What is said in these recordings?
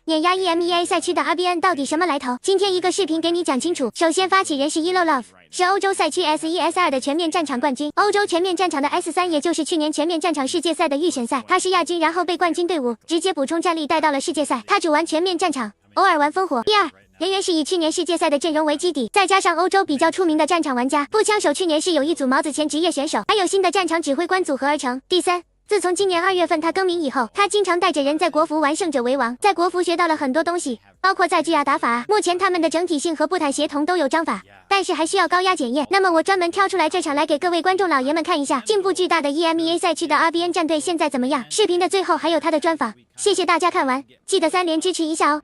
碾压 Emea 赛区的 Rbn 到底什么来头？今天一个视频给你讲清楚。首先，发起人是 Love， 是欧洲赛区 S1、S2 的全面战场冠军，欧洲全面战场的 S3， 也就是去年全面战场世界赛的预选赛，他是亚军，然后被冠军队伍直接补充战力带到了世界赛。他主玩全面战场，偶尔玩烽火。第二，人员是以去年世界赛的阵容为基底，再加上欧洲比较出名的战场玩家，步枪手去年是有一组毛子前职业选手，还有新的战场指挥官组合而成。第三，自从今年2月份他更名以后，他经常带着人在国服玩胜者为王，在国服学到了很多东西，包括在狙打法。目前他们的整体性和步坦协同都有章法，但是还需要高压检验。那么我专门挑出来这场来给各位观众老爷们看一下，进步巨大的 Emea 赛区的 Rbn 战队现在怎么样？视频的最后还有他的专访，谢谢大家看完，记得3连支持一下哦。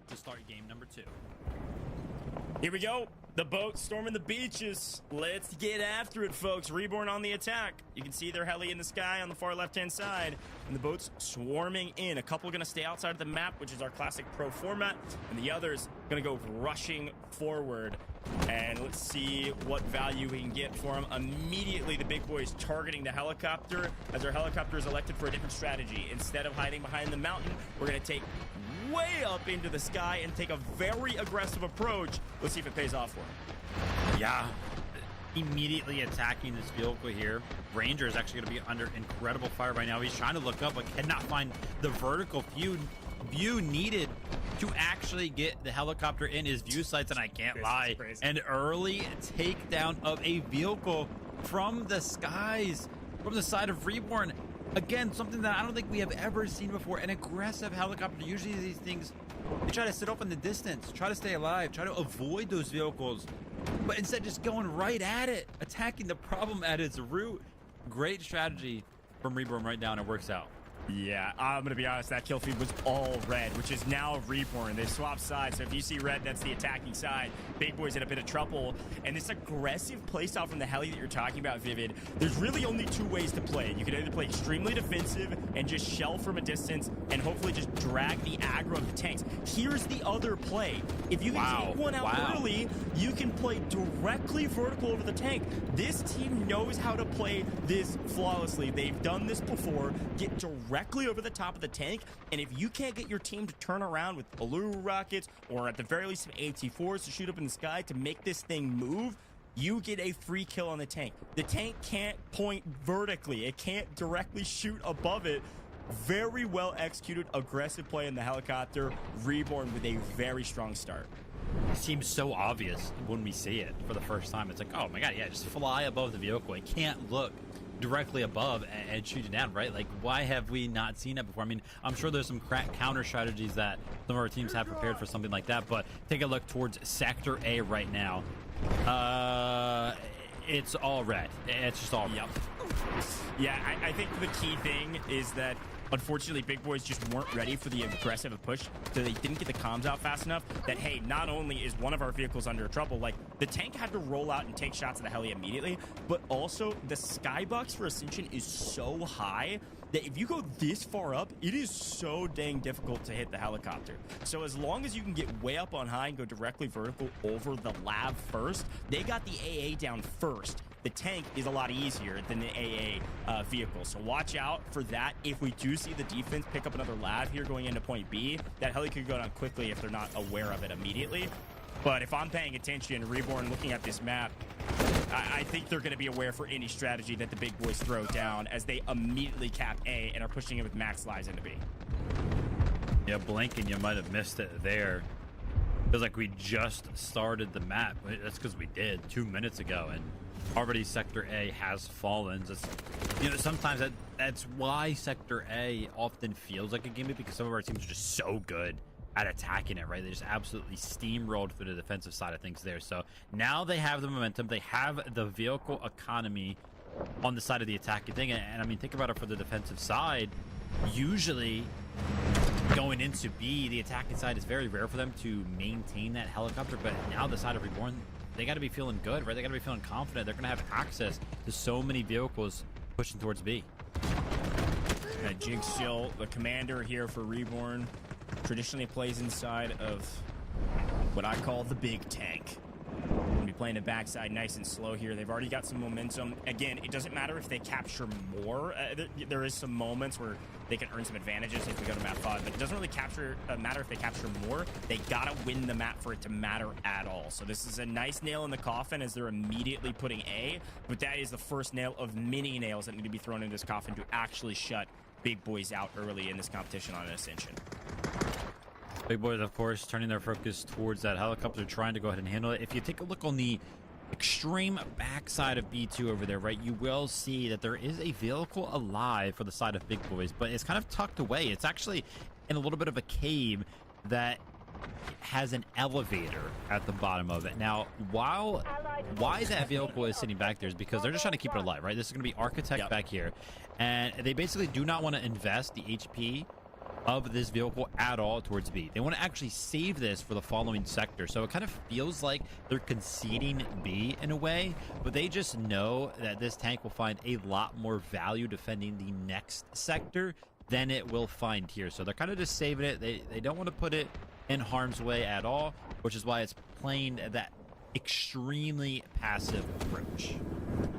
Here we go. The boat storming the beaches. Let's get after it, folks. Reborn on the attack. You can see their heli in the sky on the far left-hand side. And the boat's swarming in. A couple going to stay outside of the map, which is our classic pro format. And the others going to go rushing forward. And let's see what value we can get for them. Immediately, the big boys targeting the helicopter, as our helicopter is elected for a different strategy. Instead of hiding behind the mountain, we're going to take way up into the sky and take a very aggressive approach. Let's see if it pays off for him. Yeah, immediately attacking this vehicle here. Ranger is actually going to be under incredible fire right now. He's trying to look up but cannot find the vertical view needed to actually get the helicopter in his view sights, and I can't lie, an early takedown of a vehicle from the skies, from the side of Reborn. Again, something that I don't think we have ever seen before. An aggressive helicopter. Usually these things, they try to sit off in the distance, try to stay alive, try to avoid those vehicles, but instead just going right at it, attacking the problem at its root. Great strategy from Reborn right now, and it works out. Yeah, I'm going to be honest, that kill feed was all red, which is now Reborn. They swapped sides, so if you see red, that's the attacking side. Big boy's in a bit of trouble. And this aggressive playstyle from the heli that you're talking about, Vivid, there's really only two ways to play. You can either play extremely defensive and just shell from a distance and hopefully just drag the aggro of the tanks. Here's the other play. If you can take one out early, you can play directly vertical over the tank. This team knows how to play this flawlessly. They've done this before. Get directly over the top of the tank, and if you can't get your team to turn around with Allure rockets or at the very least some AT4s to shoot up in the sky to make this thing move, you get a free kill on the tank. The tank can't point vertically. It can't directly shoot above it. Very well executed, aggressive play in the helicopter. Reborn with a very strong start. It seems so obvious when we see it for the first time. It's like, oh my god, yeah, just fly above the vehicle. It can't look directly above and shoot it down, right? Like, why have we not seen that before? I mean, I'm sure there's some counter strategies that some of our teams have prepared for something like that, but take a look towards Sector A right now. It's all red. It's just all red. Yeah, I think the key thing is that unfortunately, big boys just weren't ready for the aggressive push, so they didn't get the comms out fast enough that, hey, not only is one of our vehicles under trouble, like, the tank had to roll out and take shots at the heli immediately, but also the skybox for Ascension is so high that if you go this far up, it is so dang difficult to hit the helicopter. So as long as you can get way up on high and go directly vertical over the lab first, they got the AA down first. The tank is a lot easier than the AA vehicle. So watch out for that. If we do see the defense pick up another lab here going into point B, that heli could go down quickly if they're not aware of it immediately. But if I'm paying attention, Reborn looking at this map, I think they're going to be aware for any strategy that the big boys throw down as they immediately cap A and are pushing it with max lives into B. Yeah, blinking, you might have missed it there. Feels like we just started the map. That's because we did 2 minutes ago, and already Sector A has fallen. Just, you know, sometimes that's why Sector A often feels like a gimme, because some of our teams are just so good at attacking it, right? They just absolutely steamrolled through the defensive side of things there. So now they have the momentum. They have the vehicle economy on the side of the attacking thing. And I mean, think about it for the defensive side. Usually going into B, the attacking side is very rare for them to maintain that helicopter. But now the side of Reborn, they got to be feeling good, right? They got to be feeling confident. They're going to have access to so many vehicles pushing towards B. Jig still the commander here for Reborn. Traditionally plays inside of what I call the big tank. When we playing the backside nice and slow here. They've already got some momentum. Again, it doesn't matter if they capture more. There is some moments where they can earn some advantages if we go to map 5, but it doesn't really matter if they capture more. They gotta win the map for it to matter at all. So this is a nice nail in the coffin as they're immediately putting A, but that is the first nail of many nails that need to be thrown in this coffin to actually shut Big Boys out early in this competition on an Ascension. Big Boys, of course, turning their focus towards that helicopter, trying to go ahead and handle it. If you take a look on the extreme backside of B2 over there, right, you will see that there is a vehicle alive for the side of Big Boys, but it's kind of tucked away. It's actually in a little bit of a cave that has an elevator at the bottom of it. Now, why that vehicle is sitting back there is because they're just trying to keep it alive, right? This is going to be Architect back here, and they basically do not want to invest the HP of this vehicle at all towards B. They want to actually save this for the following sector. So it kind of feels like they're conceding B in a way, but they just know that this tank will find a lot more value defending the next sector than it will find here. So they're kind of just saving it. They don't want to put it in harm's way at all, which is why it's playing that extremely passive approach.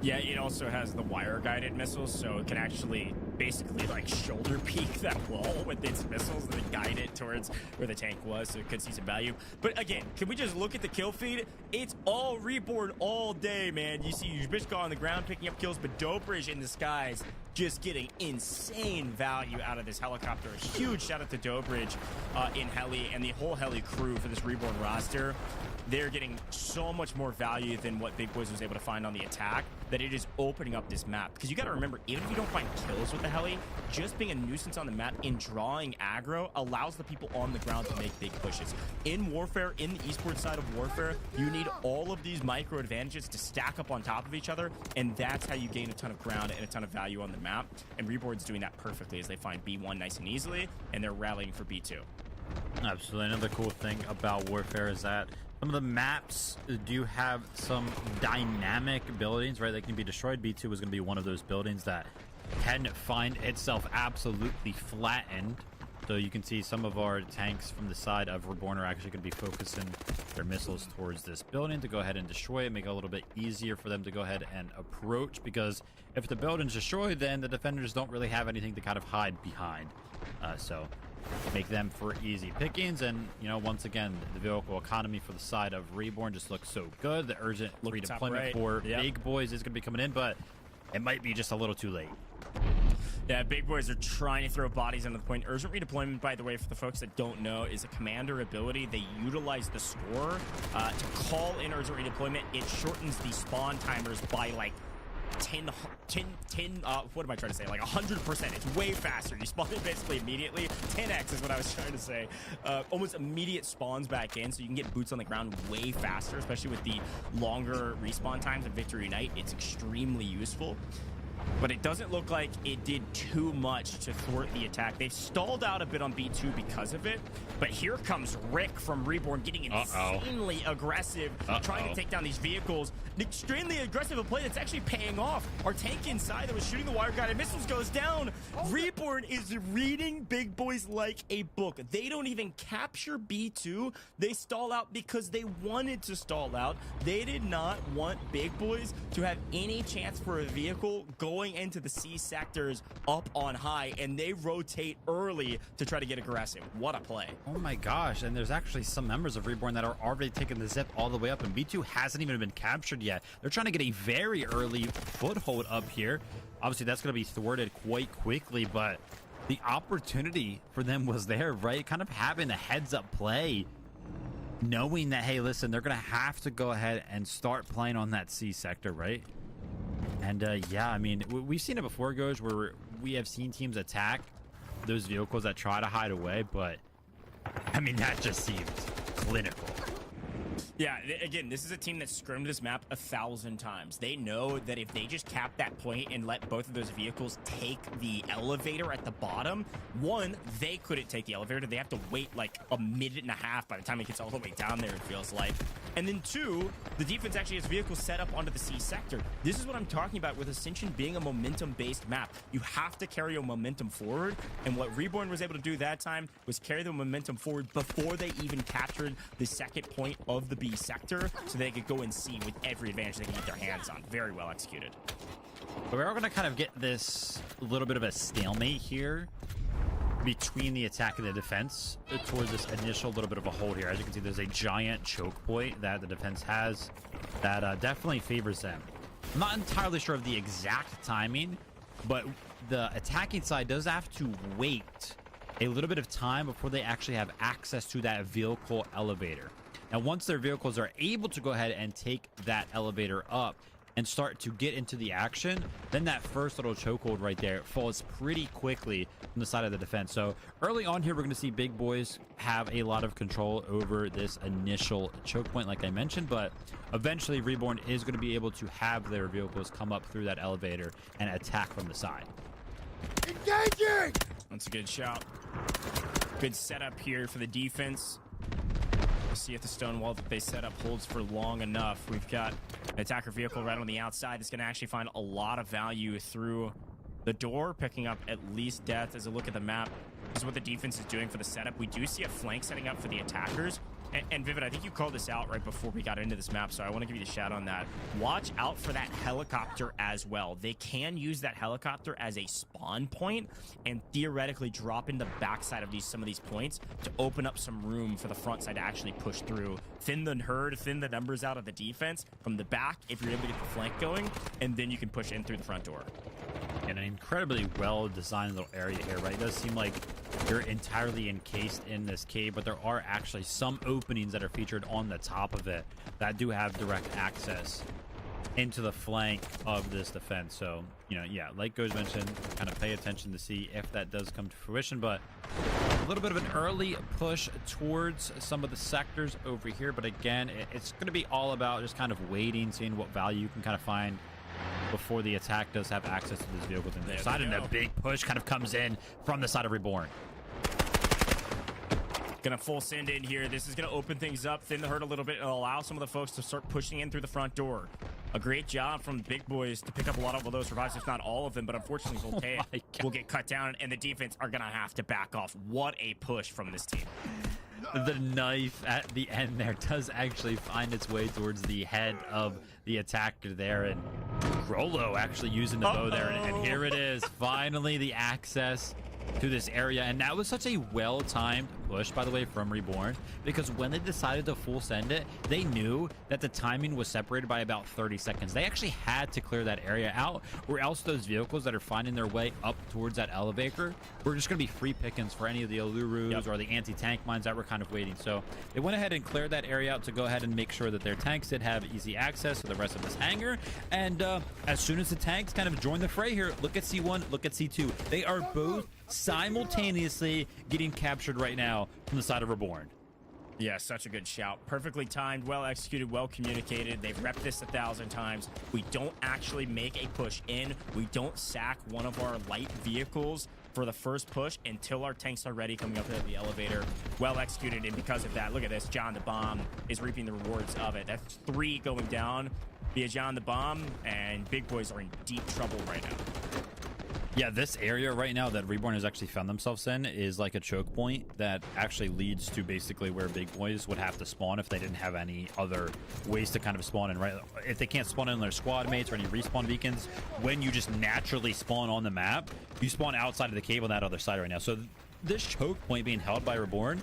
Yeah, it also has the wire-guided missiles, so it can actually basically like shoulder peek that wall with its missiles and then guide it towards where the tank was, so it could see some value. But again, can we just look at the kill feed? It's all Reborn all day, man. You see Yuzbishka on the ground picking up kills, but Dobrich in the skies just getting insane value out of this helicopter. A huge shout out to Dobrich in Heli and the whole Heli crew for this Reborn roster. They're getting so much more value than what Big Boys was able to find on the attack, that it is opening up this map. Because you got to remember, even if you don't find kills with the heli, just being a nuisance on the map and drawing aggro allows the people on the ground to make big pushes. In warfare, in the esports side of warfare, you need all of these micro advantages to stack up on top of each other, and that's how you gain a ton of ground and a ton of value on the map. And Reborn's doing that perfectly as they find B1 nice and easily, and they're rallying for B2. Absolutely. Another cool thing about warfare is that some of the maps do have some dynamic buildings, right? They can be destroyed. B2 is going to be one of those buildings that can find itself absolutely flattened. So you can see some of our tanks from the side of Reborn are actually going to be focusing their missiles towards this building to go ahead and destroy it, make it a little bit easier for them to go ahead and approach, because if the building's destroyed, then the defenders don't really have anything to kind of hide behind. So make them for easy pickings. And, you know, once again, the vehicle economy for the side of Reborn just looks so good. The urgent redeployment for Big Boys is going to be coming in, but it might be just a little too late. Yeah, Big Boys are trying to throw bodies on the point. Urgent redeployment, by the way, for the folks that don't know, is a commander ability. They utilize the score to call in urgent redeployment. It shortens the spawn timers by like 100%. It's way faster. You spawn it basically immediately. 10x is what I was trying to say. Almost immediate spawns back in, so you can get boots on the ground way faster, especially with the longer respawn times of Victory Night. It's extremely useful. But it doesn't look like it did too much to thwart the attack. They've stalled out a bit on B2 because of it. But here comes Rick from Reborn getting insanely aggressive, trying to take down these vehicles. An extremely aggressive a play that's actually paying off. Our tank inside that was shooting the wire-guided missiles goes down. Reborn is reading Big Boys like a book. They don't even capture B2. They stall out because they wanted to stall out. They did not want Big Boys to have any chance for a vehicle going into the C sectors up on high, and they rotate early to try to get aggressive. What a play. Oh my gosh, and there's actually some members of Reborn that are already taking the zip all the way up, and B2 hasn't even been captured yet. They're trying to get a very early foothold up here. Obviously, that's going to be thwarted quite quickly, but the opportunity for them was there, right? Kind of having a heads-up play, knowing that, hey, listen, they're going to have to go ahead and start playing on that C sector, right? And yeah, I mean, we've seen it before, Goj, where we have seen teams attack those vehicles that try to hide away, but I mean, that just seems clinical. Yeah, again, this is a team that scrimmed this map 1,000 times. They know that if they just cap that point and let both of those vehicles take the elevator at the bottom, one, they couldn't take the elevator. They have to wait like a minute and a half by the time it gets all the way down there, it feels like. And then 2, the defense actually has vehicles set up onto the C sector. This is what I'm talking about with Ascension being a momentum-based map. You have to carry your momentum forward, and what Reborn was able to do that time was carry the momentum forward before they even captured the second point of the B sector, so they could go and C with every advantage they can get their hands on. Very well executed. But we're going to kind of get this little bit of a stalemate here between the attack and the defense towards this initial little bit of a hold here. As you can see, there's a giant choke point that the defense has that definitely favors them. I'm not entirely sure of the exact timing, but the attacking side does have to wait a little bit of time before they actually have access to that vehicle elevator. Now, once their vehicles are able to go ahead and take that elevator up and start to get into the action, then that first little chokehold right there falls pretty quickly from the side of the defense. So early on here, we're going to see big boys have a lot of control over this initial choke point, like I mentioned, but eventually Reborn is going to be able to have their vehicles come up through that elevator and attack from the side. Engaging! That's a good shout. Good setup here for the defense. We'll see if the stone wall that they set up holds for long enough. We've got an attacker vehicle right on the outside that's going to actually find a lot of value through the door, picking up at least death. As a look at the map, this is what the defense is doing for the setup. We do see a flank setting up for the attackers. And Vivid, I think you called this out right before we got into this map, so I want to give you the shout on that. Watch out for that helicopter as well. They can use that helicopter as a spawn point and theoretically drop in the backside of some of these points to open up some room for the front side to actually push through. Thin the herd, thin the numbers out of the defense from the back if you're able to get the flank going, and then you can push in through the front door. And an incredibly well-designed little area here, right? It does seem like you're entirely encased in this cave, but there are actually some openings that are featured on the top of it that do have direct access into the flank of this defense. So, you know, yeah, like Goes mentioned, kind of pay attention to see if that does come to fruition, but a little bit of an early push towards some of the sectors over here. But again, it's going to be all about just kind of waiting, seeing what value you can kind of find before the attack does have access to this vehicle on their side, and a big push kind of comes in from the side of Reborn. Gonna full send in here. This is gonna open things up, thin the herd a little bit, and allow some of the folks to start pushing in through the front door. A great job from the big boys to pick up a lot of those revives, if not all of them, but unfortunately Voltaire will get cut down, and the defense are gonna have to back off. What a push from this team. The knife at the end there does actually find its way towards the head of the attacker there, and Rolo actually using the bow there, and here it is, finally the access to this area. And that was such a well-timed push, by the way, from Reborn, because when they decided to full send it, they knew that the timing was separated by about 30 seconds. They actually had to clear that area out, or else those vehicles that are finding their way up towards that elevator were just going to be free pickings for any of the Alurus or the anti-tank mines that were kind of waiting. So they went ahead and cleared that area out to go ahead and make sure that their tanks did have easy access to the rest of this hangar. And as soon as the tanks kind of join the fray here, look at C1, look at C2. They are both simultaneously getting captured right now from the side of Reborn. Yeah, such a good shout. Perfectly timed, well executed, well communicated. They've repped this 1,000 times. We don't actually make a push in. We don't sack one of our light vehicles for the first push until our tanks are ready coming up to the elevator. Well executed, and because of that, look at this. John the Bomb is reaping the rewards of it. That's 3 going down via John the Bomb, and big boys are in deep trouble right now. Yeah, this area right now that Reborn has actually found themselves in is like a choke point that actually leads to basically where big boys would have to spawn if they didn't have any other ways to kind of spawn in, right? If they can't spawn in their squad mates or any respawn beacons, when you just naturally spawn on the map, you spawn outside of the cave on that other side right now. So this choke point being held by Reborn,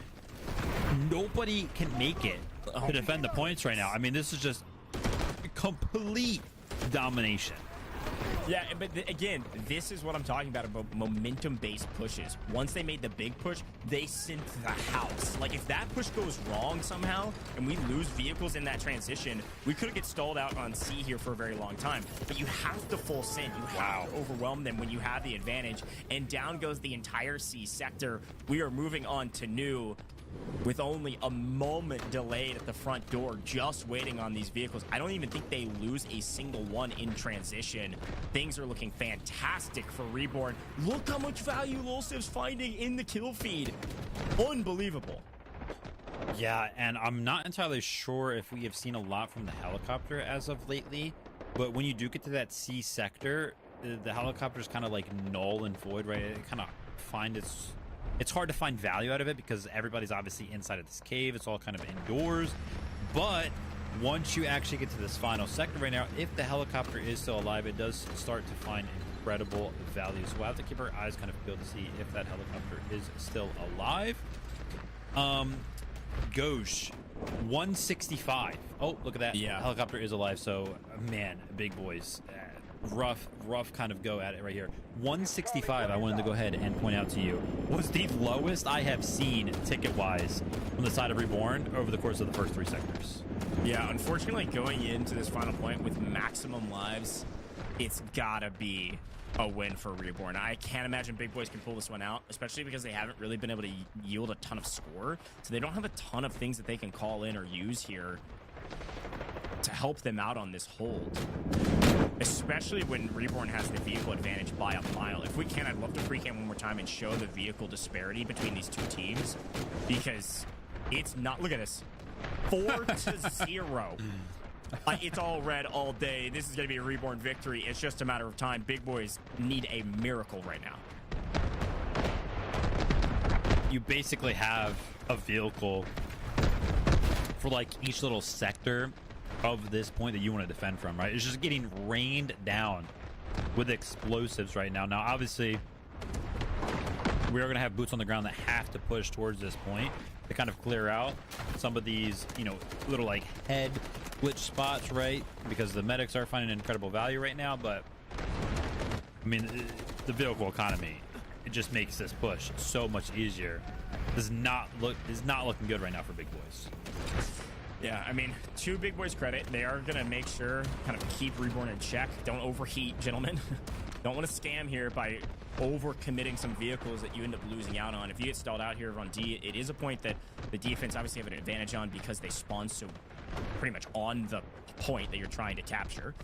nobody can make it to defend the points right now. I mean, this is just complete domination. Yeah, but again, this is what I'm talking about momentum-based pushes. Once they made the big push, they sent the house. Like, if that push goes wrong somehow, and we lose vehicles in that transition, we could get stalled out on C here for a very long time. But you have to full send. You have to overwhelm them when you have the advantage. And down goes the entire C sector. We are moving on to new, with only a moment delayed at the front door, just waiting on these vehicles. I don't even think they lose a single one in transition. Things are looking fantastic for Reborn. Look how much value Lulsiv's finding in the kill feed. Unbelievable. Yeah, and I'm not entirely sure if we have seen a lot from the helicopter as of lately, but when you do get to that C sector, the helicopter is kind of like null and void, right? It kind of it's hard to find value out of it because everybody's obviously inside of this cave. It's all kind of indoors, but once you actually get to this final sector right now, if the helicopter is still alive, it does start to find incredible value. So we'll have to keep our eyes kind of peeled to see if that helicopter is still alive. Gauche, 165. Oh, look at that. Yeah. Helicopter is alive. So, man, big boys. Rough kind of go at it right here. 165, I wanted to go ahead and point out to you, was the lowest I have seen ticket-wise on the side of Reborn over the course of the first 3 sectors. Yeah, unfortunately, going into this final point with maximum lives, it's gotta be a win for Reborn. I can't imagine Big Boys can pull this one out, especially because they haven't really been able to yield a ton of score. So they don't have a ton of things that they can call in or use here to help them out on this hold. Especially when Reborn has the vehicle advantage by a mile. If we can, I'd love to pre-cam one more time and show the vehicle disparity between these two teams, because it's not, look at this, 4-0. It's all red all day. This is going to be a Reborn victory. It's just a matter of time. Big Boys need a miracle right now. You basically have a vehicle for like each little sector of this point that you want to defend from, right? It's just getting rained down with explosives right now. Now, obviously, we are going to have boots on the ground that have to push towards this point to kind of clear out some of these, you know, little like head glitch spots, right? Because the medics are finding incredible value right now. But I mean, the vehicle economy, it just makes this push so much easier. Is not looking good right now for Big Boys. Yeah, I mean, to Big Boys' credit, they are going to make sure, kind of keep Reborn in check. Don't overheat, gentlemen. Don't want to scam here by over-committing some vehicles that you end up losing out on. If you get stalled out here on D, it is a point that the defense obviously have an advantage on because they spawn so pretty much on the point that you're trying to capture.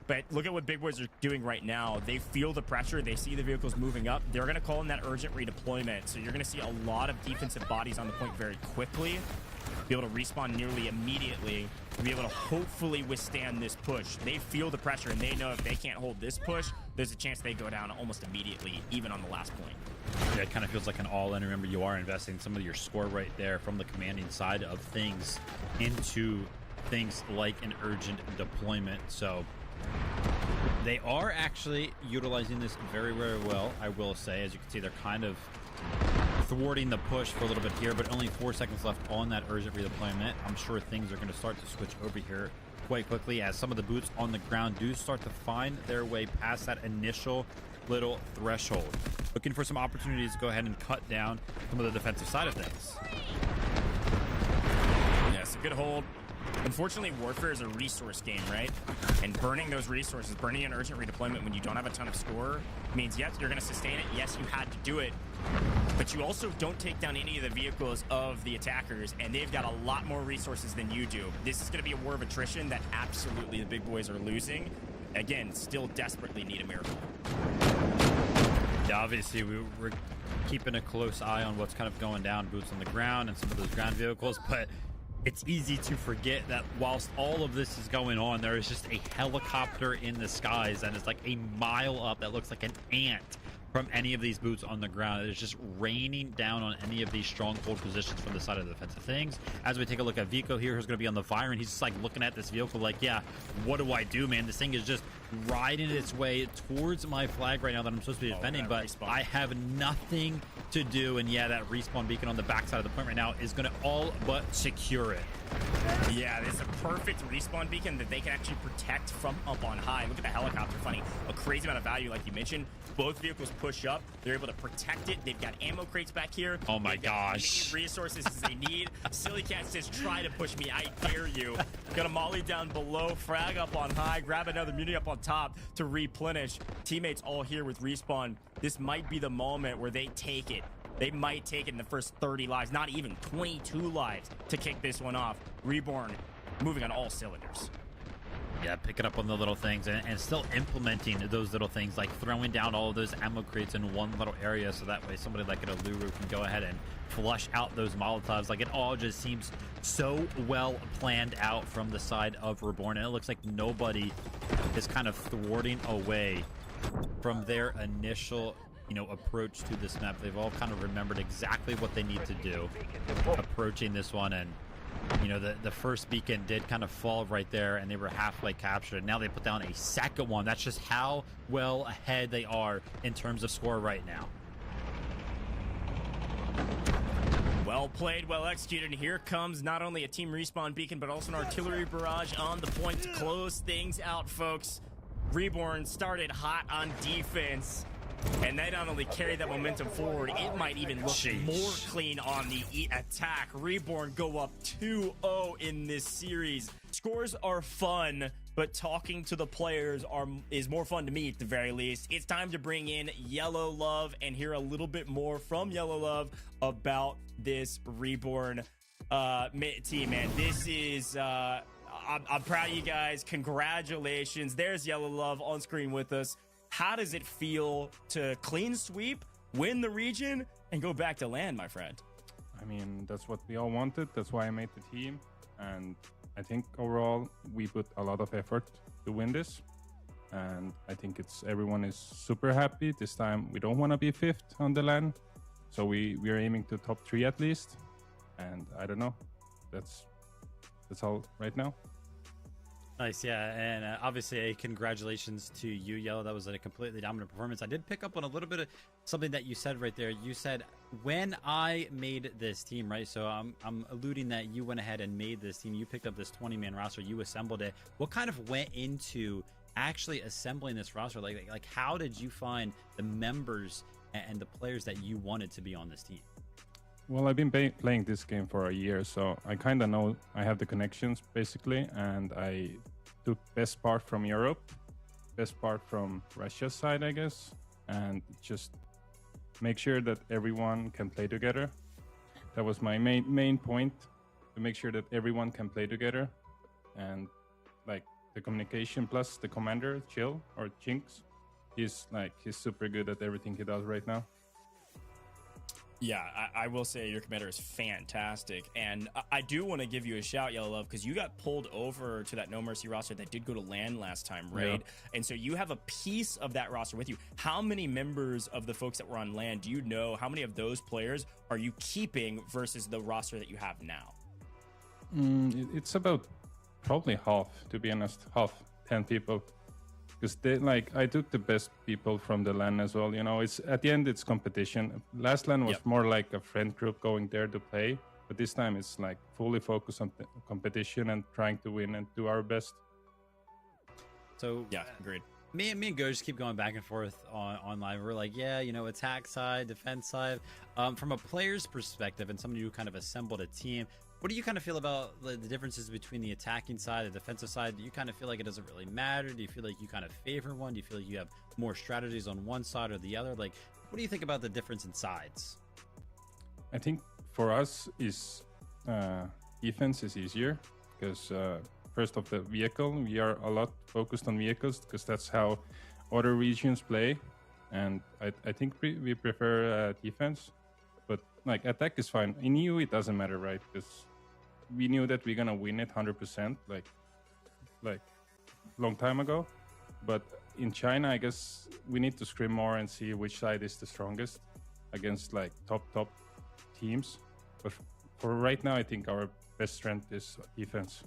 But look at what Big Boys are doing right now. They feel the pressure. They see the vehicles moving up. They're going to call in that urgent redeployment. So you're going to see a lot of defensive bodies on the point very quickly, be able to respawn nearly immediately, to be able to hopefully withstand this push. They feel the pressure, and they know if they can't hold this push, there's a chance they go down almost immediately, even on the last point. Yeah, it kind of feels like an all-in. Remember, you are investing some of your score right there from the commanding side of things into things like an urgent deployment. So they are actually utilizing this very, very well, I will say. As you can see, they're kind of thwarting the push for a little bit here, but only 4 seconds left on that urgent redeployment. I'm sure things are going to start to switch over here quite quickly as some of the boots on the ground do start to find their way past that initial little threshold. Looking for some opportunities to go ahead and cut down some of the defensive side of things. Yes, a good hold. Unfortunately, Warfare is a resource game, right? And burning those resources, burning an urgent redeployment when you don't have a ton of score means, yes, you're going to sustain it. Yes, you had to do it. But you also don't take down any of the vehicles of the attackers, and they've got a lot more resources than you do. This is going to be a war of attrition that absolutely the Big Boys are losing. Again, still desperately need a miracle. Yeah, obviously, we're keeping a close eye on what's kind of going down, boots on the ground and some of those ground vehicles, but it's easy to forget that whilst all of this is going on, there is just a helicopter in the skies and it's like a mile up that looks like an ant from any of these boots on the ground. It's just raining down on any of these stronghold positions from the side of the defensive things. As we take a look at Vico here, who's going to be on the fire, and he's just like looking at this vehicle like, yeah, what do I do, man? This thing is just riding its way towards my flag right now that I'm supposed to be defending, but respawn. I have nothing to do. And yeah, that respawn beacon on the backside of the point right now is going to all but secure it. Yeah, it's a perfect respawn beacon that they can actually protect from up on high. Look at the helicopter finding a crazy amount of value, like you mentioned. Both vehicles push up. They're able to protect it. They've got ammo crates back here. Oh my gosh. Resources as they need. Silly Cat says, try to push me. I dare you. Gonna molly down below, frag up on high, grab another muni up on top to replenish. Teammates all here with respawn. This might be the moment where they take it. They might take it in the first 30 lives, not even 22 lives to kick this one off. Reborn moving on all cylinders. Yeah, picking up on the little things and still implementing those little things, like throwing down all of those ammo crates in one little area so that way somebody like an Aluru can go ahead and flush out those Molotovs. Like, it all just seems so well planned out from the side of Reborn, and it looks like nobody is kind of thwarting away from their initial, approach to this map. They've all kind of remembered exactly what they need to do approaching this one, and the first beacon did kind of fall right there, and they were halfway captured. Now they put down a second one. That's just how well ahead they are in terms of score right now. Well played, well executed, and here comes not only a team respawn beacon, but also an artillery barrage on the point to close things out, folks. Reborn started hot on defense, and they not only carry that momentum forward, it might even look more clean on the attack. Reborn go up 2-0 in this series. Scores are fun, but talking to the players is more fun to me at the very least. It's time to bring in Yellow Love and hear a little bit more from Yellow Love about this Reborn team, man. This is... I'm proud of you guys. Congratulations. There's Yellow Love on screen with us. How does it feel to clean sweep, win the region, and go back to land, my friend? I mean, that's what we all wanted. That's why I made the team. And I think overall, we put a lot of effort to win this. And I think everyone is super happy. This time, we don't want to be 5th on the LAN. So we are aiming to top 3 at least. And I don't know. That's all right now. Nice, yeah, and obviously a congratulations to you, Yellow. That was a completely dominant performance. I did pick up on a little bit of something that you said right there. You said, when I made this team, right? So I'm alluding that you went ahead and made this team. You picked up this 20-man roster. You assembled it. What kind of went into actually assembling this roster? Like how did you find the members and the players that you wanted to be on this team? Well, I've been playing this game for a year, so I kind of know I have the connections, basically, and I took best part from Europe, best part from Russia's side, I guess, and just make sure that everyone can play together. That was my main point, to make sure that everyone can play together, and like the communication plus the commander, Chill, or Jinx, he's super good at everything he does right now. Yeah, I will say your commander is fantastic, and I do want to give you a shout, Yellow Love, because you got pulled over to that No Mercy roster that did go to LAN last time, right? Yeah. And so you have a piece of that roster with you. How many members of the folks that were on LAN do you know? How many of those players are you keeping versus the roster that you have now? It's about probably half, to be honest, 10 people. Because I took the best people from the LAN as well. It's at the end, it's competition. Last LAN was more like a friend group going there to play, but this time it's like fully focused on competition and trying to win and do our best. So yeah, agreed. Me and Go just keep going back and forth online. We're like, yeah, attack side, defense side. From a player's perspective and somebody who kind of assembled a team, what do you kind of feel about the differences between the attacking side and the defensive side? Do you kind of feel like it doesn't really matter? Do you feel like you kind of favor one? Do you feel like you have more strategies on one side or the other? Like, what do you think about the difference in sides? I think for us defense is easier because first of the vehicle, we are a lot focused on vehicles because that's how other regions play. And I think we prefer defense, but like attack is fine. In EU, it doesn't matter, right? Because we knew that we're gonna win it 100%, like long time ago. But in China, I guess we need to scrim more and see which side is the strongest against like top teams. But for right now, I think our best strength is defense.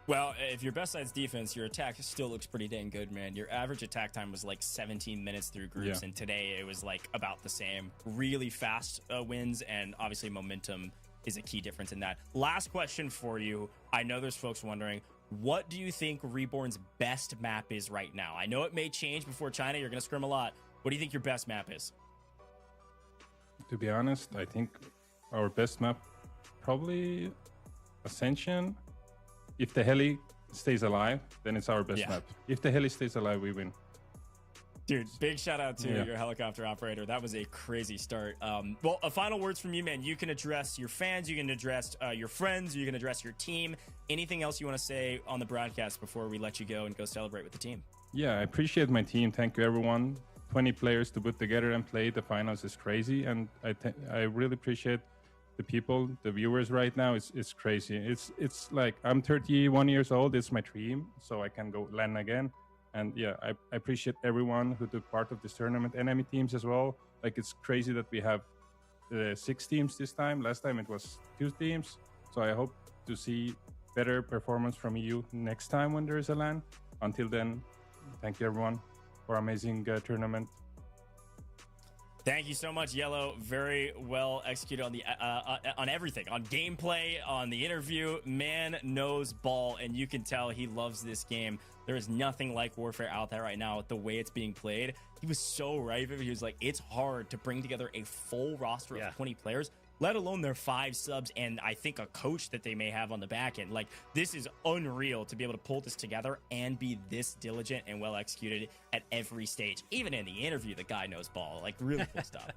Well, if your best side's defense, your attack still looks pretty dang good, man. Your average attack time was like 17 minutes through groups, and today it was like about the same. Really fast wins, and obviously momentum is a key difference in that. Last question for you. I know there's folks wondering, what do you think Reborn's best map is right now? I know it may change before China. You're going to scrim a lot. What do you think your best map is? To be honest, I think our best map, probably Ascension. If the heli stays alive, then it's our best map. If the heli stays alive, we win. Dude, big shout out to your helicopter operator. That was a crazy start. Well, final words from you, man. You can address your fans, you can address your friends, you can address your team. Anything else you want to say on the broadcast before we let you go and go celebrate with the team? Yeah, I appreciate my team. Thank you, everyone. 20 players to put together and play the finals is crazy, and I really appreciate the people, the viewers right now. It's crazy. It's like I'm 31 years old. It's my dream, so I can go LAN again. And yeah, I appreciate everyone who took part of this tournament, enemy teams as well. Like, it's crazy that we have 6 teams this time. Last time it was 2 teams. So I hope to see better performance from you next time when there is a LAN. Until then, thank you everyone for amazing tournament. Thank you so much, Yellow. Very well executed on the on everything, on gameplay, on the interview. Man knows ball, and you can tell he loves this game. There is nothing like Warfare out there right now with the way it's being played. He was so right. He was like, it's hard to bring together a full roster of 20 players, let alone their 5 subs and I think a coach that they may have on the back end. Like, this is unreal to be able to pull this together and be this diligent and well executed at every stage. Even in the interview, the guy knows ball. Like, really cool stuff.